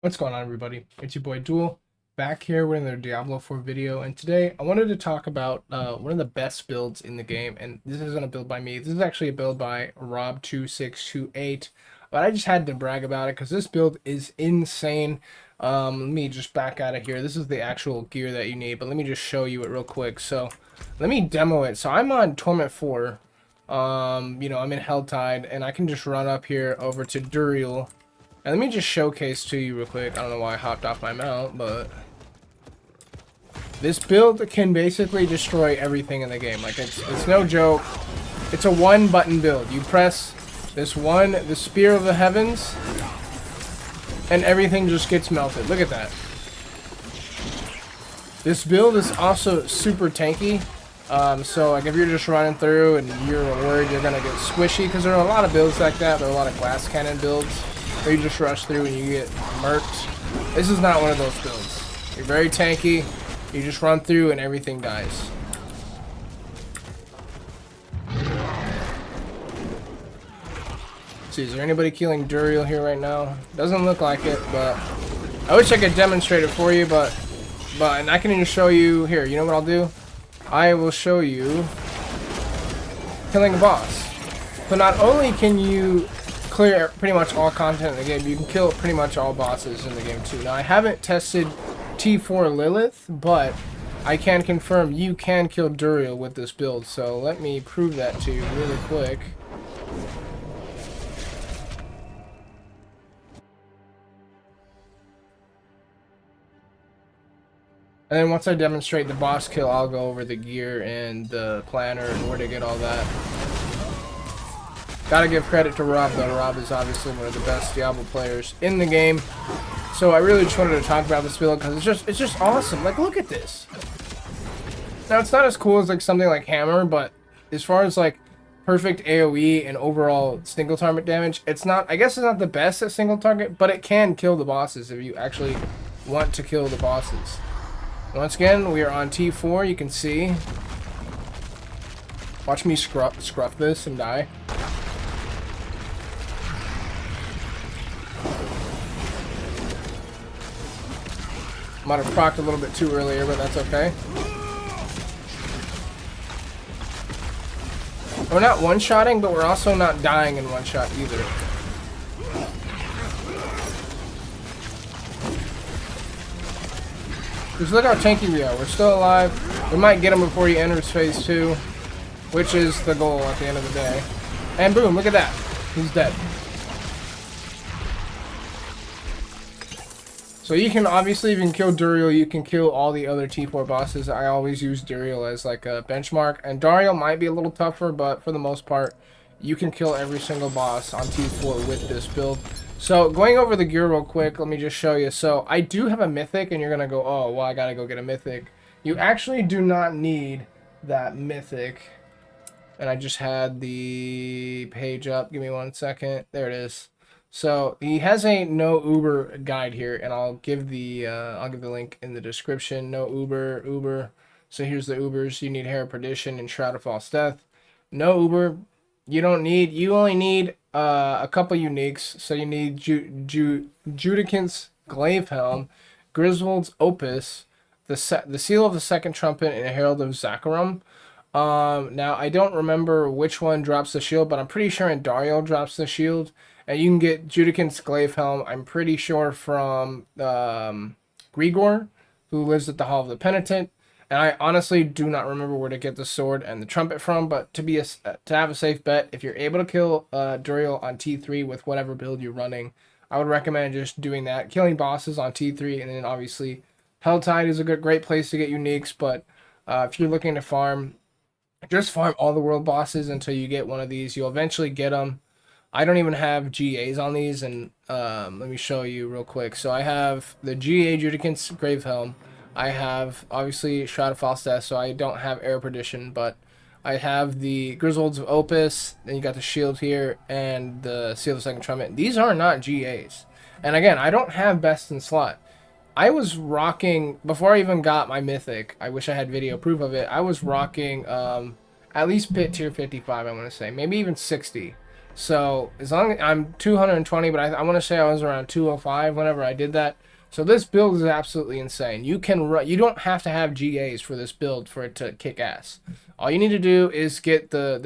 What's going on, everybody? It's your boy Duel, back here with another Diablo 4 video, and today I wanted to talk about one of the best builds in the game, and this isn't a build by me, this is actually a build by Rob2628, but I just had to brag about it because this build is insane. Let me just back out of here. This is the actual gear that you need, but let me just show you it real quick. So, let me demo it. So I'm on Torment 4, I'm in Helltide, and I can just run up here over to Duriel. And let me just showcase to you real quick. I don't know why I hopped off my mount, but this build can basically destroy everything in the game. Like, it's no joke. It's a one-button build. You press the Spear of the Heavens, and everything just gets melted. Look at that. This build is also super tanky. So like if you're just running through and you're worried you're gonna get squishy, because there are a lot of builds like that. There are a lot of glass cannon builds where you just rush through and you get murked. This is not one of those builds. You're very tanky. You just run through and everything dies. See, is there anybody killing Duriel here right now? Doesn't look like it, but I wish I could demonstrate it for you, but and I can even show you here. You know what I'll do? I will show you killing a boss. So not only can you clear pretty much all content in the game, you can kill pretty much all bosses in the game too. Now I haven't tested T4 Lilith, but I can confirm you can kill Duriel with this build. So let me prove that to you really quick. And then once I demonstrate the boss kill, I'll go over the gear and the planner and where to get all that. Gotta give credit to Rob though. Rob is obviously one of the best Diablo players in the game. So I really just wanted to talk about this build because it's just awesome. Like, look at this. Now it's not as cool as like something like Hammer, but as far as like perfect AoE and overall single target damage, it's not, I guess it's not the best at single target, but it can kill the bosses if you actually want to kill the bosses. Once again, we are on T4, you can see. Watch me scruff this and die. Might have procced a little bit too earlier, but that's okay. We're not one-shotting, but we're also not dying in one shot either. Just look how tanky we are. We're still alive. We might get him before he enters phase 2, which is the goal at the end of the day. And boom, look at that. He's dead. So you can obviously, if you can kill Duriel, you can kill all the other T4 bosses. I always use Duriel as like a benchmark. And Dariel might be a little tougher, but for the most part, you can kill every single boss on T4 with this build. So going over the gear real quick, let me just show you. So I do have a mythic, and you're gonna go, oh, well, I gotta go get a mythic. You actually do not need that mythic. And I just had the page up. Give me 1 second. There it is. So he has a no Uber guide here, and I'll give the link in the description. No Uber. So here's the Ubers. You need Hair of Perdition and Shroud of False Death. No Uber. You only need a couple uniques. So you need Judicant's Glaive Helm, Griswold's Opus, the Seal of the Second Trumpet, and Herald of Zakarum. Now I don't remember which one drops the shield, but I'm pretty sure Dariel drops the shield. And you can get Judicant's Glaive Helm, I'm pretty sure, from Grigor, who lives at the Hall of the Penitent. And I honestly do not remember where to get the sword and the trumpet from, but to have a safe bet, if you're able to kill Duriel on T3 with whatever build you're running, I would recommend just doing that. Killing bosses on T3, and then obviously Helltide is a great place to get uniques, but if you're looking to farm, just farm all the world bosses until you get one of these. You'll eventually get them. I don't even have GAs on these, and let me show you real quick. So I have the GA Judicant's Grave Helm. I have, obviously, Shroud of False Death, so I don't have Air Perdition, but I have the Griswold's of Opus, then you got the shield here, and the Seal of the Second Trumpet. These are not GAs. And again, I don't have Best in Slot. I was rocking, before I even got my Mythic, I wish I had video proof of it, I was rocking at least pit tier 55, I want to say. Maybe even 60. So as long as I'm 220, but I want to say I was around 205 whenever I did that. So this build is absolutely insane. You can run, you don't have to have GAs for this build for it to kick ass. All you need to do is get the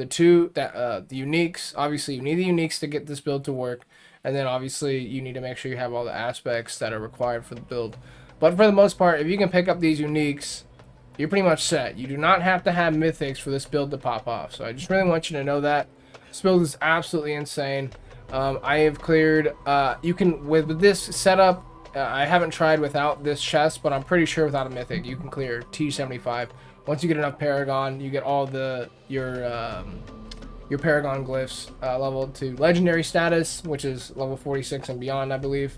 uniques. Obviously, you need the uniques to get this build to work, and then obviously you need to make sure you have all the aspects that are required for the build. But for the most part, if you can pick up these uniques, you're pretty much set. You do not have to have mythics for this build to pop off. So I just really want you to know that. This build is absolutely insane. I have cleared, you can, with this setup, I haven't tried without this chest, but I'm pretty sure without a mythic, you can clear T75. Once you get enough Paragon, you get all your Paragon glyphs leveled to legendary status, which is level 46 and beyond, I believe.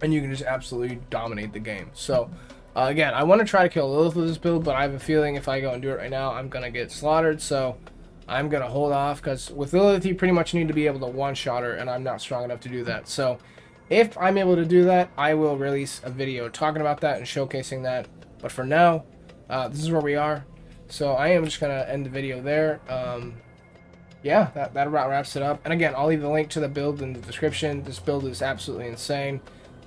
And you can just absolutely dominate the game. So, again, I want to try to kill Lilith with this build, but I have a feeling if I go and do it right now, I'm going to get slaughtered. So, I'm going to hold off, because with Lilith, you pretty much need to be able to one-shot her, and I'm not strong enough to do that. So, if I'm able to do that, I will release a video talking about that and showcasing that. But for now, this is where we are. So, I am just going to end the video there. Yeah, that about wraps it up. And again, I'll leave the link to the build in the description. This build is absolutely insane.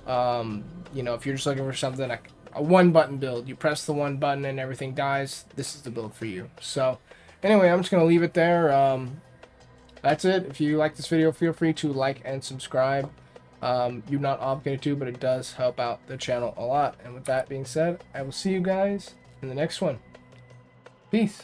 You know, if you're just looking for something, a one-button build, you press the one button and everything dies, this is the build for you. So, anyway, I'm just going to leave it there. That's it. If you like this video, feel free to like and subscribe. You're not obligated to, but it does help out the channel a lot. And with that being said, I will see you guys in the next one. Peace.